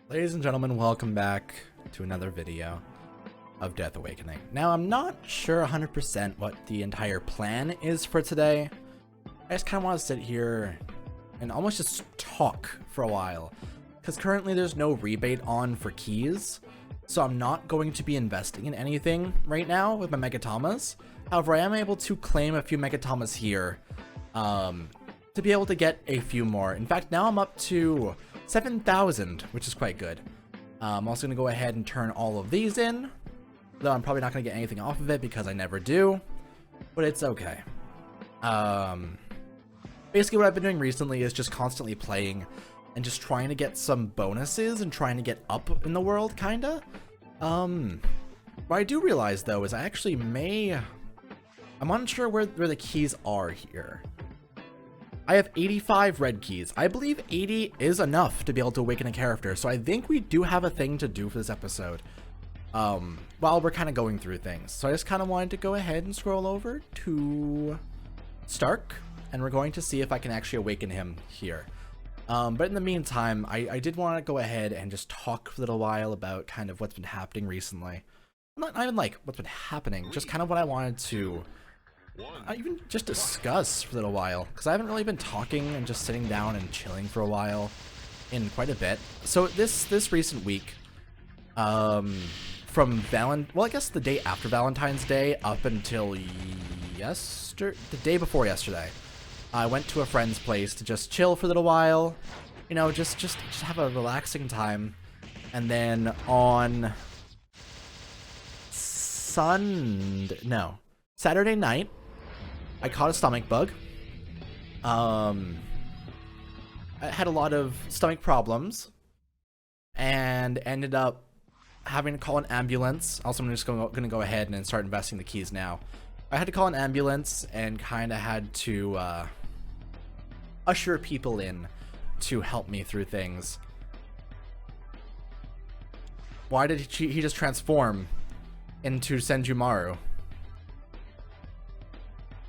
Ladies and gentlemen, welcome back to another video of Death Awakening. Now, I'm not sure 100% what the entire plan is for today. I just kind of want to sit here and almost just talk for a while, because currently there's no rebate on for keys, so I'm not going to be investing in anything right now with my Megatamas. However, I am able to claim a few Megatamas here to be able to get a few more. In fact, now I'm up to 7,000, which is quite good. I'm also going to go ahead and turn all of these in, though I'm probably not going to get anything off of it because I never do, but it's okay. Basically what I've been doing recently is just constantly playing and just trying to get some bonuses and trying to get up in the world, kinda. What I do realize, though, is I actually I'm unsure where the keys are here. I have 85 red keys. I believe 80 is enough to be able to awaken a character, so I think we do have a thing to do for this episode while we're kind of going through things. So I just kind of wanted to go ahead and scroll over to Stark, and we're going to see if I can actually awaken him here. But in the meantime, I did want to go ahead and just talk for a little while about kind of what's been happening recently. Not even like what's been happening, just kind of what I wanted to even just discuss for a little while, because I haven't really been talking and just sitting down and chilling for a while in quite a bit. So this recent week, from well, I guess the day after Valentine's Day up until the day before yesterday, I went to a friend's place to just chill for a little while, you know, just have a relaxing time. And then on Saturday night, I caught a stomach bug. I had a lot of stomach problems and ended up having to call an ambulance. Also, I'm just going to go ahead and start investing the keys now. I had to call an ambulance and kind of had to usher people in to help me through things. Why did he just transform into Senjumaru?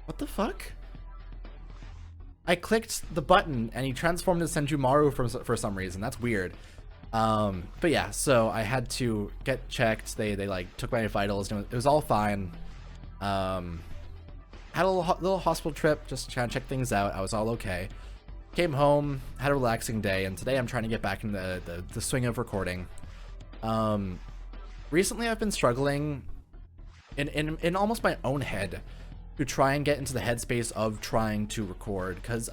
What the fuck? I clicked the button and he transformed into Senjumaru for some reason. That's weird. But yeah, so I had to get checked. They like took my vitals and it was all fine. Had a little hospital trip, just trying to check things out. I was all okay. Came home, had a relaxing day, and today I'm trying to get back in the swing of recording. Recently I've been struggling in almost my own head to try and get into the headspace of trying to record, because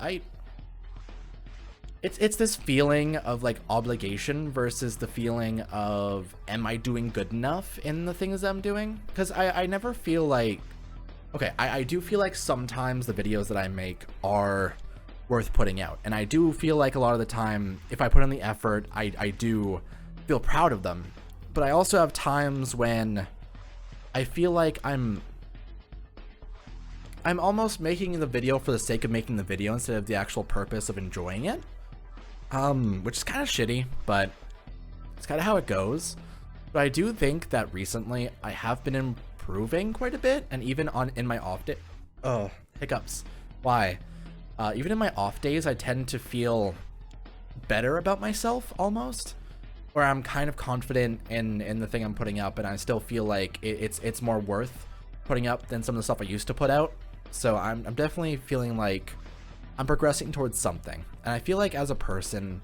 it's this feeling of like obligation versus the feeling of, am I doing good enough in the things I'm doing? Because I never feel like, okay, I do feel like sometimes the videos that I make are worth putting out, and I do feel like a lot of the time, if I put in the effort, I do feel proud of them. But I also have times when I feel like I'm almost making the video for the sake of making the video instead of the actual purpose of enjoying it, which is kind of shitty, but it's kind of how it goes. But I do think that recently I have been improving quite a bit, and even in my off day, hiccups. Why? Even in my off days, I tend to feel better about myself almost, where I'm kind of confident in the thing I'm putting up, and I still feel like it's more worth putting up than some of the stuff I used to put out. So I'm definitely feeling like I'm progressing towards something. And I feel like as a person,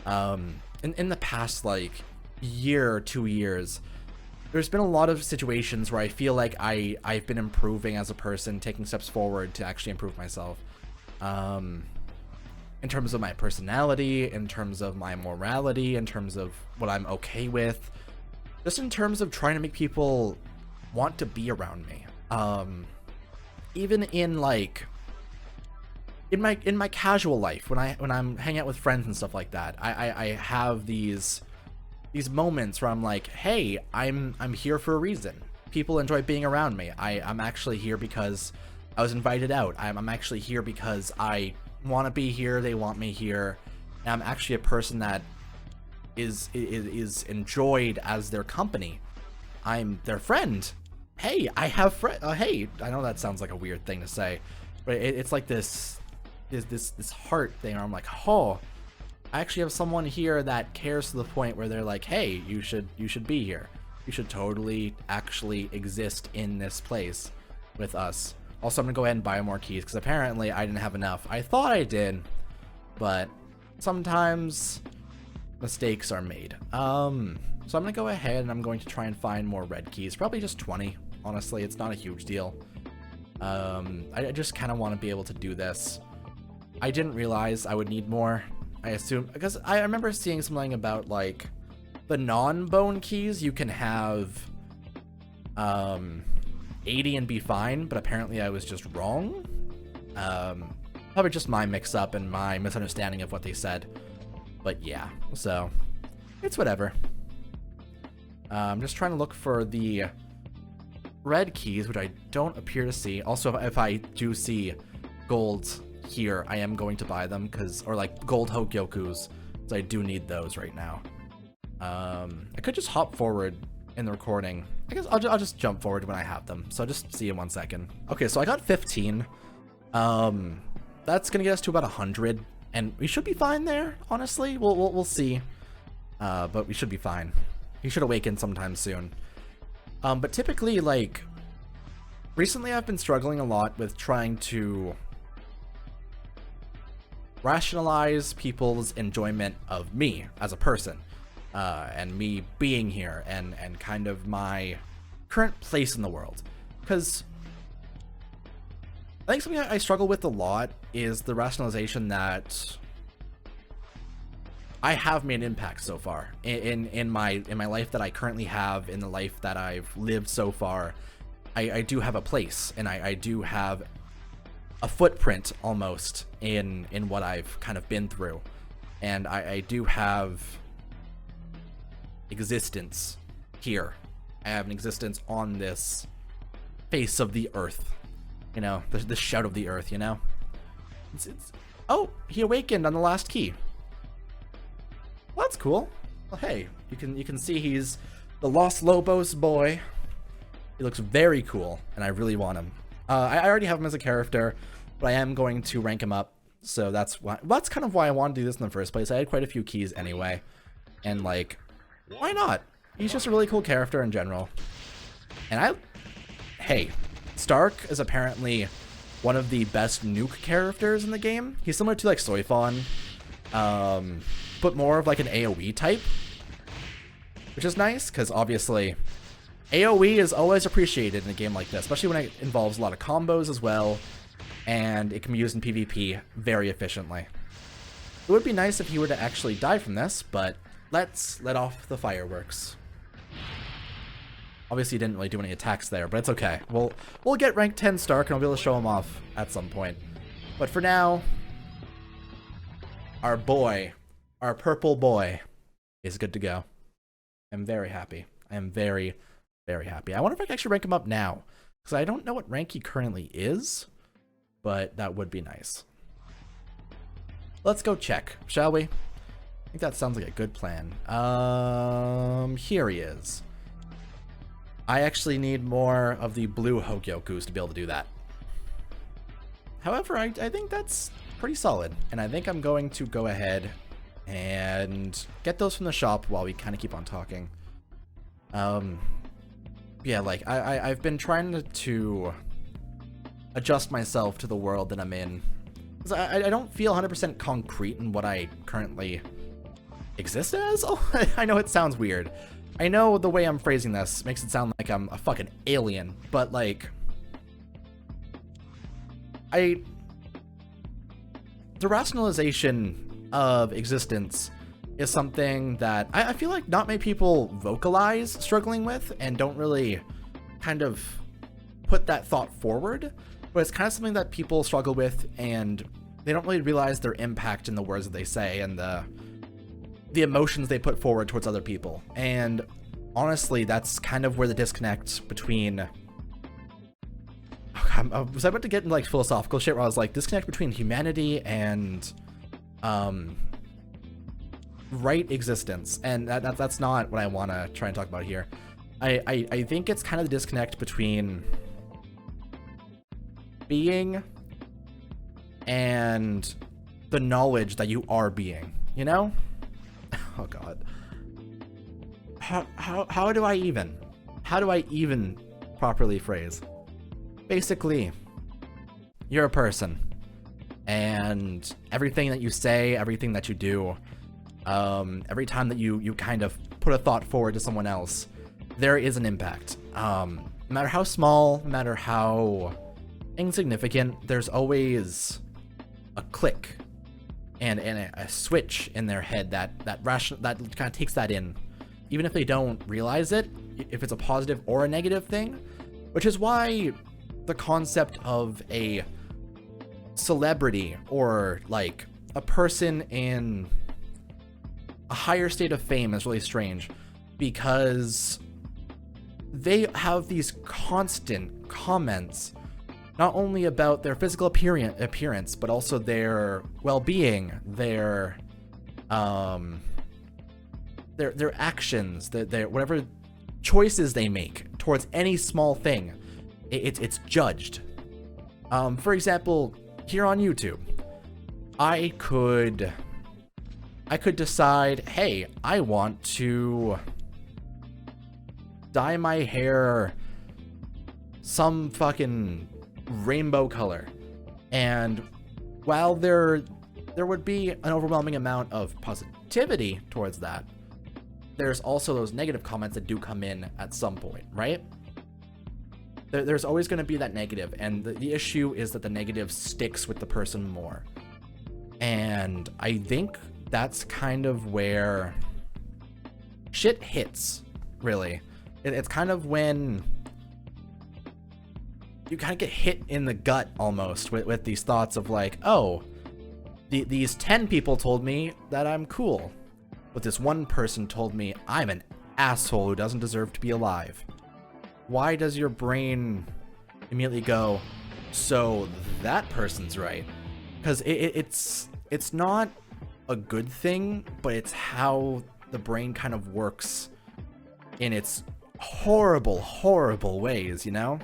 in the past like year or 2 years, there's been a lot of situations where I feel like I've been improving as a person, taking steps forward to actually improve myself. In terms of my personality, in terms of my morality, in terms of what I'm okay with, just in terms of trying to make people want to be around me. Even in like in my casual life, when I'm hanging out with friends and stuff like that, I have these moments where I'm like, hey, I'm here for a reason. People enjoy being around me. I'm actually here because I was invited out. I'm actually here because I want to be here. They want me here. And I'm actually a person that is enjoyed as their company. I'm their friend. Hey, I have friends. Hey, I know that sounds like a weird thing to say, but it's like this heart thing where I'm like, oh, I actually have someone here that cares to the point where they're like, hey, you should be here. You should totally actually exist in this place with us. Also, I'm gonna go ahead and buy more keys because apparently I didn't have enough. I thought I did, but sometimes mistakes are made. So I'm gonna go ahead and I'm going to try and find more red keys. Probably just 20. Honestly, it's not a huge deal. I just kind of want to be able to do this. I didn't realize I would need more. I assume because I remember seeing something about like the non-bone keys you can have 80 and be fine, but apparently I was just wrong. Probably just my mix-up and my misunderstanding of what they said. But yeah, so it's whatever. I'm just trying to look for the red keys, which I don't appear to see. Also, if I do see gold here, I am going to buy them because, or like gold Hogyokus, because I do need those right now. I could just hop forward in the recording. I guess I'll just jump forward when I have them. So just see in 1 second. Okay, so I got 15. That's gonna get us to about 100, and we should be fine there. Honestly, we'll see. But we should be fine. He should awaken sometime soon. But typically, like, recently I've been struggling a lot with trying to rationalize people's enjoyment of me as a person, and me being here, and kind of my current place in the world. Because I think something I struggle with a lot is the rationalization that I have made an impact so far in my life that I currently have, in the life that I've lived so far. I do have a place, and I do have a footprint almost in what I've kind of been through, and I do have existence here. I have an existence on this face of the earth, you know, the shout of the earth, you know. Oh, he awakened on the last key. Well, that's cool. Well, hey, you can see he's the Los Lobos boy. He looks very cool, and I really want him. I already have him as a character, but I am going to rank him up. So that's kind of why I wanted to do this in the first place. I had quite a few keys anyway, and like, why not? He's just a really cool character in general. And hey, Stark is apparently one of the best nuke characters in the game. He's similar to like Soifon, but more of like an AoE type, which is nice because obviously AoE is always appreciated in a game like this, especially when it involves a lot of combos as well, and it can be used in PvP very efficiently. It would be nice if he were to actually die from this, but let's let off the fireworks. Obviously, he didn't really do any attacks there, but it's okay. We'll get rank 10 Stark, and I'll be able to show him off at some point. But for now, our boy, our purple boy, is good to go. I'm very happy. I am very, very happy. I wonder if I can actually rank him up now, because I don't know what rank he currently is, but that would be nice. Let's go check, shall we? I think that sounds like a good plan. Here he is. I actually need more of the blue Hogyokus to be able to do that. However, I think that's pretty solid, and I think I'm going to go ahead and get those from the shop while we kind of keep on talking. Yeah, like, I've been trying to adjust myself to the world that I'm in. 'Cause I don't feel 100% concrete in what I currently exist as? Oh, I know it sounds weird. I know the way I'm phrasing this makes it sound like I'm a fucking alien, but like, the rationalization of existence is something that I feel like not many people vocalize struggling with and don't really kind of put that thought forward, but it's kind of something that people struggle with, and they don't really realize their impact in the words that they say and the emotions they put forward towards other people. And honestly, that's kind of where the disconnect between I was about to get into like philosophical shit where I was like, disconnect between humanity and right existence, and that's not what I want to try and talk about here. I think it's kind of the disconnect between being and the knowledge that you are being. you know? Oh god. How do I even properly phrase? Basically, you're a person, and everything that you say, everything that you do, every time that you kind of put a thought forward to someone else, there is an impact. No matter how small, no matter how insignificant, there's always a click and a switch in their head that kind of takes that in, even if they don't realize it, if it's a positive or a negative thing, which is why the concept of a celebrity or like a person in a higher state of fame is really strange, because they have these constant comments not only about their physical appearance, but also their well-being, their actions, their whatever choices they make towards any small thing. It's judged. For example, here on YouTube, I could decide, hey, I want to dye my hair some fucking rainbow color, and while there would be an overwhelming amount of positivity towards that, there's also those negative comments that do come in at some point, right? There's always going to be that negative, and the issue is that the negative sticks with the person more. And I think that's kind of where shit hits, really. It's kind of when you kind of get hit in the gut almost with these thoughts of like, oh, these 10 people told me that I'm cool, but this one person told me I'm an asshole who doesn't deserve to be alive. Why does your brain immediately go, so that person's right? Because it's not a good thing, but it's how the brain kind of works in its horrible ways, you know?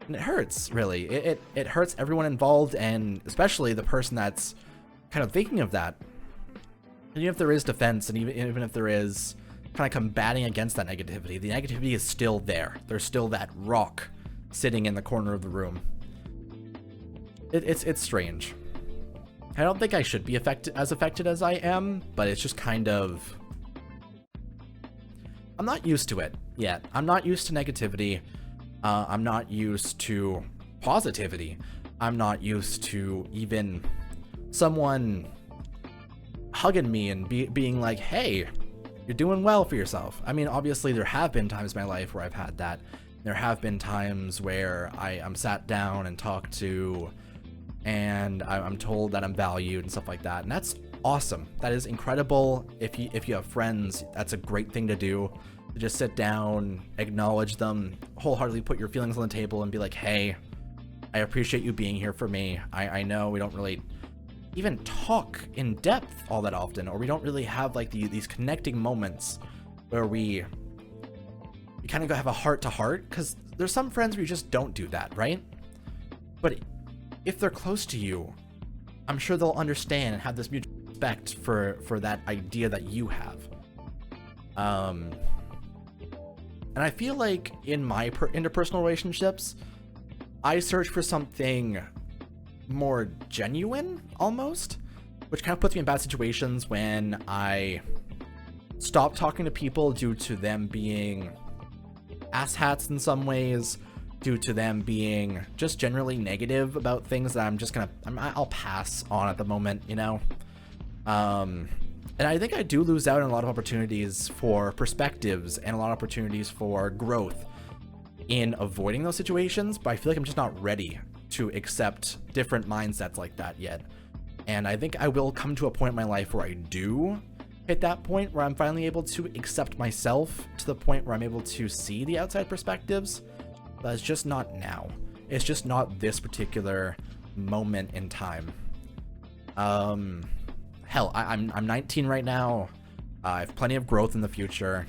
And it hurts, really. It hurts everyone involved, and especially the person that's kind of thinking of that. And even if there is defense, and even if there is kind of combating against that negativity, the negativity is still there. There's still that rock sitting in the corner of the room. It's strange. I don't think I should be as affected as I am, but it's just kind of... I'm not used to it yet. I'm not used to negativity. I'm not used to positivity. I'm not used to even someone hugging me and being like, hey, you're doing well for yourself. I mean, obviously there have been times in my life where I've had that. There have been times where I'm sat down and talked to, and I'm told that I'm valued and stuff like that. And that's awesome. That is incredible. If you have friends, that's a great thing to do. To just sit down, acknowledge them, wholeheartedly put your feelings on the table and be like, hey, I appreciate you being here for me. I know we don't really even talk in depth all that often, or we don't really have like these connecting moments where we kind of go have a heart to heart, because there's some friends where you just don't do that, right? But if they're close to you, I'm sure they'll understand and have this mutual respect for that idea that you have. And I feel like in my interpersonal relationships, I search for something more genuine, almost, which kind of puts me in bad situations when I stop talking to people due to them being asshats in some ways, due to them being just generally negative about things that I'll pass on at the moment, you know? And I think I do lose out on a lot of opportunities for perspectives and a lot of opportunities for growth in avoiding those situations, but I feel like I'm just not ready to accept different mindsets like that yet. And I think I will come to a point in my life where I do hit that point where I'm finally able to accept myself to the point where I'm able to see the outside perspectives, but it's just not now. It's just not this particular moment in time. Hell, I'm 19 right now. I have plenty of growth in the future.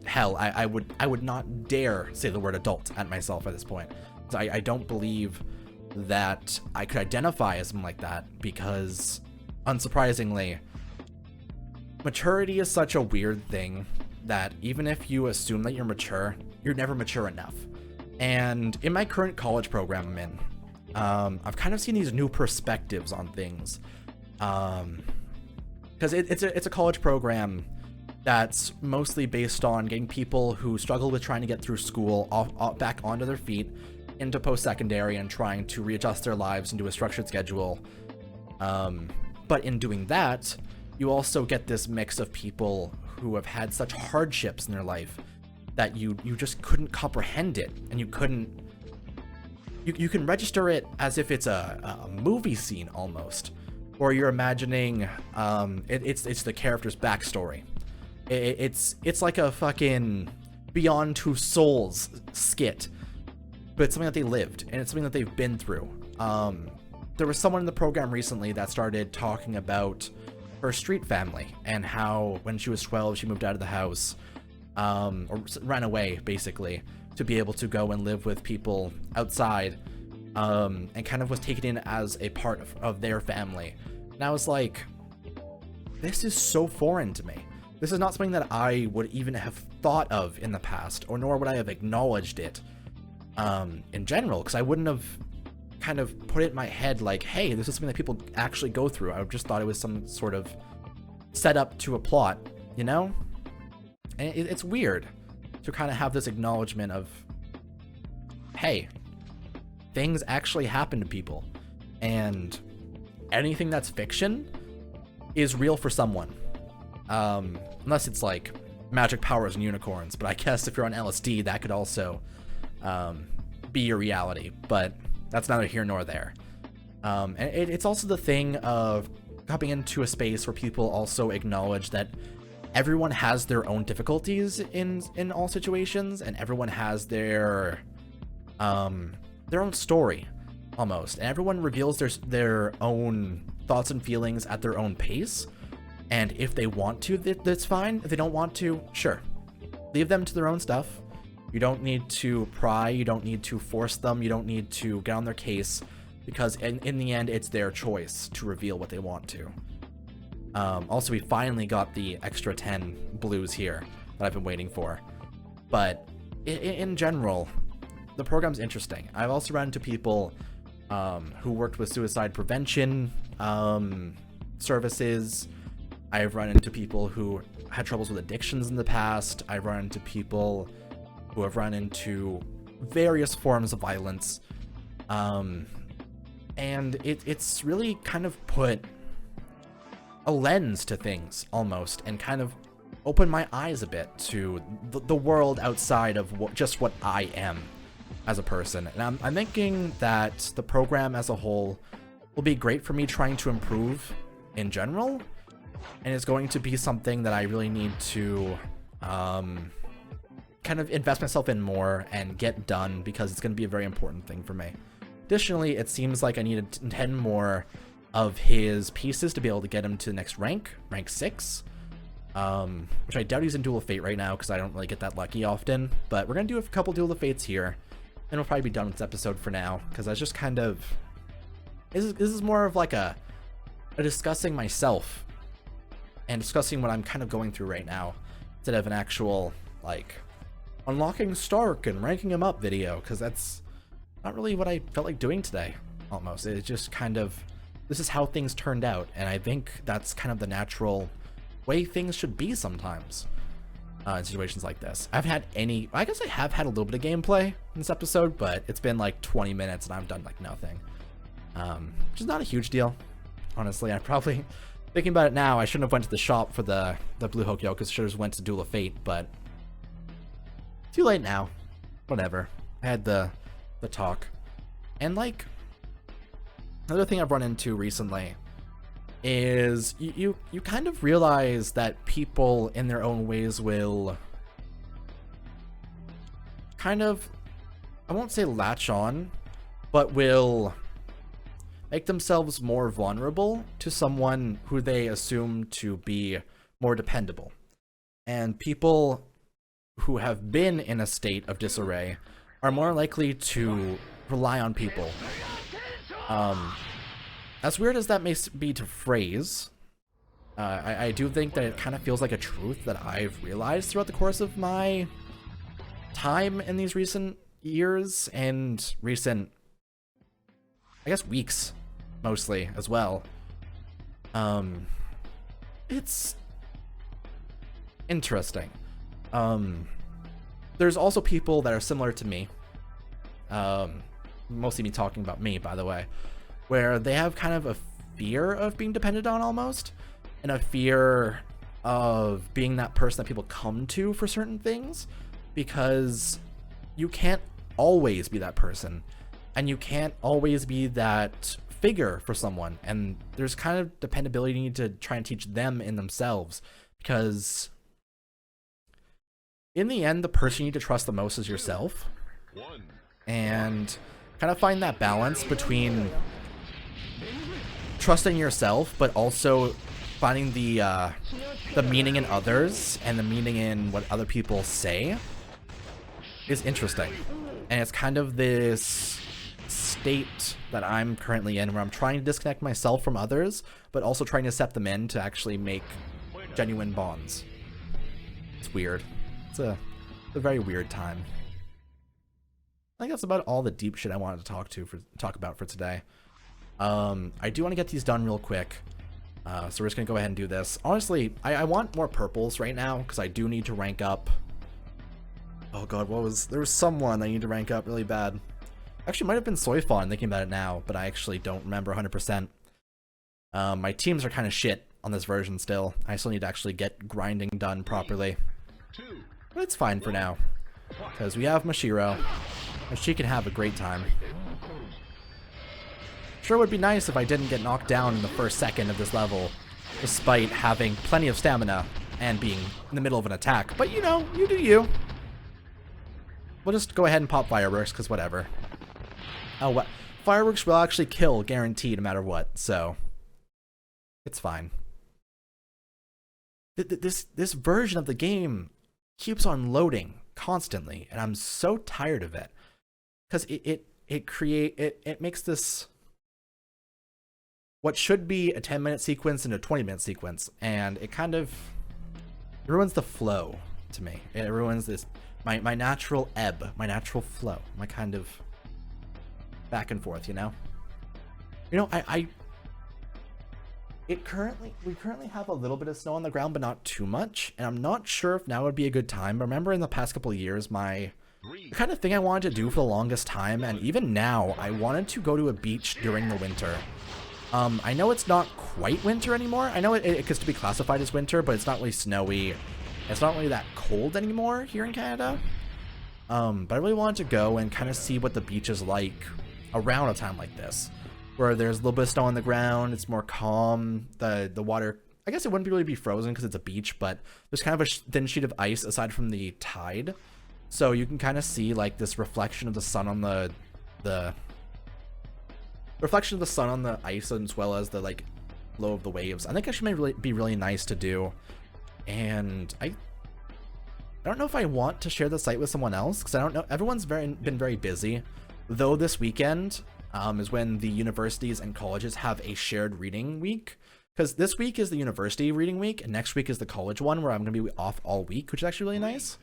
Hell, I would not dare say the word adult at myself at this point. So I don't believe that I could identify as something like that, because unsurprisingly, maturity is such a weird thing that even if you assume that you're mature, you're never mature enough. And in my current college program I'm in, I've kind of seen these new perspectives on things. Because it's a college program that's mostly based on getting people who struggle with trying to get through school back onto their feet into post-secondary and trying to readjust their lives into a structured schedule. But in doing that, you also get this mix of people who have had such hardships in their life that you just couldn't comprehend it, and you couldn't. You can register it as if it's a movie scene almost, or you're imagining it's the character's backstory. It's like a fucking Beyond Two Souls skit, but it's something that they lived, and it's something that they've been through. There was someone in the program recently that started talking about her street family and how when she was 12 she moved out of the house, or ran away basically, to be able to go and live with people outside, and kind of was taken in as a part of their family. And I was like, this is so foreign to me. This is not something that I would even have thought of in the past, or nor would I have acknowledged it in general, because I wouldn't have kind of put it in my head like, hey, this is something that people actually go through. I just thought it was some sort of setup to a plot, you know? And it's weird to kind of have this acknowledgement of, hey, things actually happen to people, and anything that's fiction is real for someone. Unless it's like magic powers and unicorns, but I guess if you're on LSD, that could also be your reality, but that's neither here nor there. And it's also the thing of coming into a space where people also acknowledge that everyone has their own difficulties in all situations, and everyone has their own story almost, and everyone reveals their own thoughts and feelings at their own pace. And if they want to, that's fine. If they don't want to, sure, leave them to their own stuff. You don't need to pry, you don't need to force them, you don't need to get on their case, because in the end it's their choice to reveal what they want to. Also, we finally got the extra 10 blues here that I've been waiting for. But in general, the program's interesting. I've also run into people who worked with suicide prevention services. I've run into people who had troubles with addictions in the past. I've run into people who have run into various forms of violence. And it's really kind of put a lens to things almost, and kind of opened my eyes a bit to the world outside of just what I am as a person. And I'm thinking that the program as a whole will be great for me trying to improve in general, and it's going to be something that I really need to kind of invest myself in more and get done, because it's going to be a very important thing for me. Additionally, it seems like I need 10 more of his pieces to be able to get him to the next rank 6, which I doubt he's in Duel of Fate right now, because I don't really get that lucky often. But we're going to do a couple Duel of Fates here, and we'll probably be done with this episode for now, because I was just kind of... This is more of like a discussing myself and discussing what I'm kind of going through right now, instead of an actual, like, unlocking Stark and ranking him up video, because that's not really what I felt like doing today, almost. It's just kind of, this is how things turned out, and I think that's kind of the natural way things should be sometimes in situations like this. I guess I have had a little bit of gameplay in this episode, but it's been like 20 minutes and I've done like nothing, which is not a huge deal, honestly. I probably, thinking about it now, I shouldn't have went to the shop for the Blue Hokyo, because I should have went to Duel of Fate, but too late now. Whatever. I had the talk. And like, another thing I've run into recently is you kind of realize that people in their own ways will kind of, I won't say latch on, but will make themselves more vulnerable to someone who they assume to be more dependable. And people who have been in a state of disarray are more likely to rely on people. As weird as that may be to phrase, I do think that it kind of feels like a truth that I've realized throughout the course of my time in these recent years and recent, I guess, weeks mostly as well. It's interesting. There's also people that are similar to me, mostly me talking about me, by the way, where they have kind of a fear of being depended on almost, and a fear of being that person that people come to for certain things, because you can't always be that person, and you can't always be that figure for someone, and there's kind of dependability you need to try and teach them in themselves, because in the end, the person you need to trust the most is yourself, and kind of find that balance between trusting yourself, but also finding the meaning in others and the meaning in what other people say is interesting. And it's kind of this state that I'm currently in, where I'm trying to disconnect myself from others, but also trying to accept them in to actually make genuine bonds. It's weird. It's a very weird time. I think that's about all the deep shit I wanted to talk about for today. I do want to get these done real quick, so we're just gonna go ahead and do this. Honestly, I want more purples right now because I do need to rank up. Oh god, there was someone I need to rank up really bad. Actually, it might have been Soifon, thinking about it now, but I actually don't remember 100%. My teams are kind of shit on this version still. I still need to actually get grinding done properly. But it's fine for now, because we have Mashiro, and she can have a great time. Sure would be nice if I didn't get knocked down in the first second of this level, despite having plenty of stamina and being in the middle of an attack. But you know, you do you. We'll just go ahead and pop fireworks, because whatever. Oh, what? Fireworks will actually kill, guaranteed, no matter what, so it's fine. This version of the game keeps on loading constantly, and I'm so tired of it, because it makes this what should be a 10-minute sequence into a 20-minute sequence, and it kind of ruins the flow to me. It ruins this my natural ebb, my natural flow, my kind of back and forth, you know. We currently have a little bit of snow on the ground, but not too much, and I'm not sure if now would be a good time. But remember, in the past couple of years, the kind of thing I wanted to do for the longest time, and even now, I wanted to go to a beach during the winter. I know it's not quite winter anymore. I know it could be classified as winter, but it's not really snowy. It's not really that cold anymore here in Canada. But I really wanted to go and kind of see what the beach is like around a time like this, where there's a little bit of snow on the ground, it's more calm, the water, I guess it wouldn't really be frozen because it's a beach, but there's kind of a thin sheet of ice aside from the tide, so you can kind of see like this reflection of the sun on the reflection of the sun on the ice, as well as the like glow of the waves. I think it should be really nice to do, and I don't know if I want to share the site with someone else, because I don't know, everyone's been very busy, though this weekend is when the universities and colleges have a shared reading week, because this week is the university reading week, and next week is the college one, where I'm going to be off all week, which is actually really nice.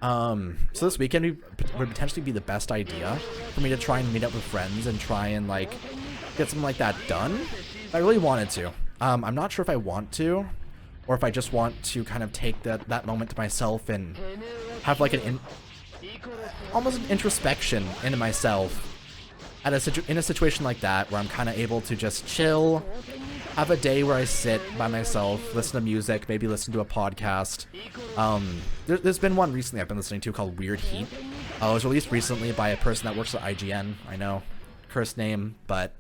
So this weekend would potentially be the best idea for me to try and meet up with friends and try and like get something like that done. I really wanted to. I'm not sure if I want to, or if I just want to kind of take that moment to myself and have like almost an introspection into myself in a situation like that, where I'm kind of able to just chill, have a day where I sit by myself, listen to music, maybe listen to a podcast. There's been one recently I've been listening to called Weird Heat. It was released recently by a person that works at IGN. I know, cursed name, but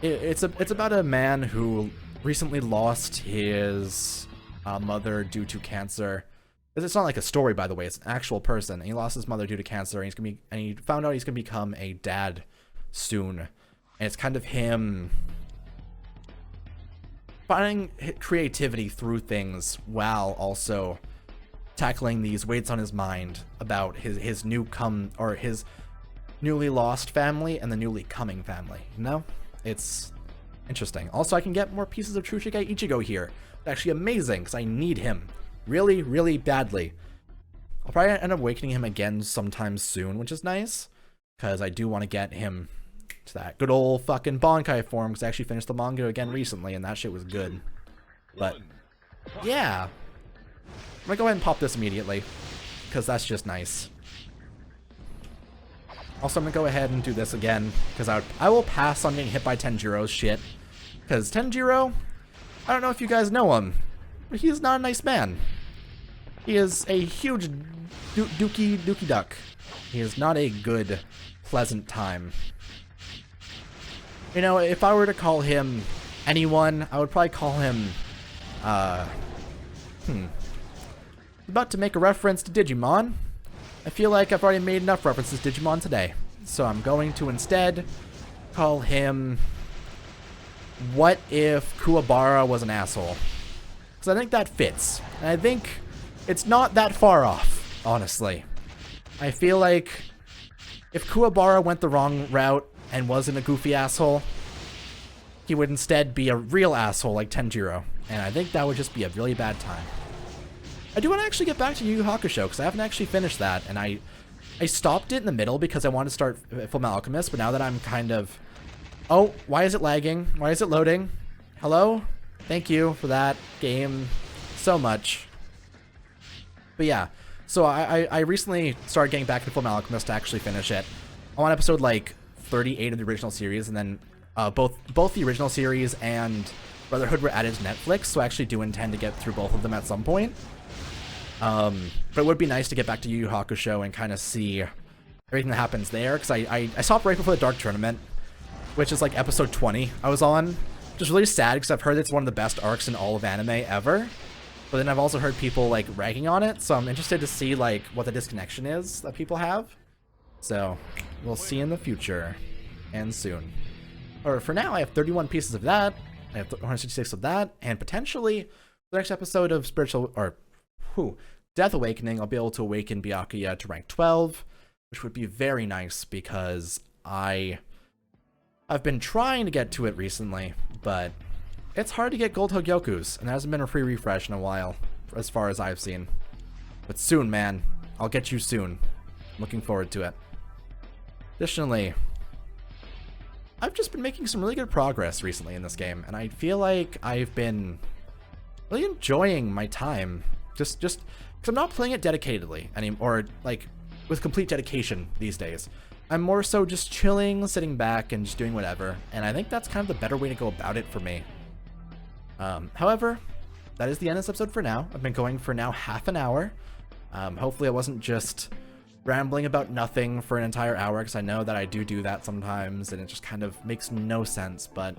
it's about a man who recently lost his mother due to cancer. It's not like a story, by the way. It's an actual person. And he lost his mother due to cancer, and he found out he's gonna become a dad soon. And it's kind of him finding creativity through things while also tackling these weights on his mind about his newly lost family and the newly coming family. You know, it's Interesting. Also, I can get more pieces of True Shikai Ichigo here. It's actually amazing, because I need him. Really, really badly. I'll probably end up awakening him again sometime soon, which is nice. Because I do want to get him to that good old fucking Bankai form, because I actually finished the manga again recently, and that shit was good. But, yeah. I'm gonna go ahead and pop this immediately, because that's just nice. Also, I'm gonna go ahead and do this again, because I will pass on getting hit by Tenjiro's shit. Because Tenjiro, I don't know if you guys know him, but he's not a nice man. He is a huge dookie duck. He is not a good, pleasant time. You know, if I were to call him anyone, I would probably call him, about to make a reference to Digimon. I feel like I've already made enough references to Digimon today. So I'm going to instead call him, what if Kuwabara was an asshole? Because I think that fits. And I think it's not that far off, honestly. I feel like if Kuwabara went the wrong route and wasn't a goofy asshole, he would instead be a real asshole like Tenjiro. And I think that would just be a really bad time. I do want to actually get back to Yu Yu Hakusho, because I haven't actually finished that, and I stopped it in the middle because I wanted to start Fullmetal Alchemist, but now that I'm kind of... Oh, why is it lagging? Why is it loading? Hello? Thank you for that game so much. But yeah, so I recently started getting back to Fullmetal Alchemist to actually finish it. I'm on episode like 38 of the original series, and then both the original series and Brotherhood were added to Netflix, so I actually do intend to get through both of them at some point. But it would be nice to get back to Yu Yu Hakusho and kind of see everything that happens there, because I stopped right before the Dark Tournament, which is like episode 20 I was on, which is really sad because I've heard it's one of the best arcs in all of anime ever, but then I've also heard people like ragging on it, so I'm interested to see like what the disconnection is that people have. So we'll see in the future, and soon. Or for now, I have 31 pieces of that, I have 166 of that, and potentially the next episode of Death Awakening, I'll be able to awaken Byakuya to rank 12, which would be very nice because I've been trying to get to it recently, but it's hard to get gold Hogyokus, and there hasn't been a free refresh in a while, as far as I've seen. But soon, man. I'll get you soon. Looking forward to it. Additionally, I've just been making some really good progress recently in this game, and I feel like I've been really enjoying my time. Just because I'm not playing it dedicatedly or like with complete dedication these days. I'm more so just chilling, sitting back, and just doing whatever. And I think that's kind of the better way to go about it for me. However, that is the end of this episode for now. I've been going for now half an hour. Hopefully I wasn't just rambling about nothing for an entire hour, because I know that I do that sometimes, and it just kind of makes no sense. But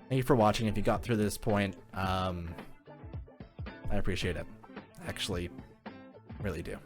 thank you for watching. If you got through this point, I appreciate it. Actually, really do.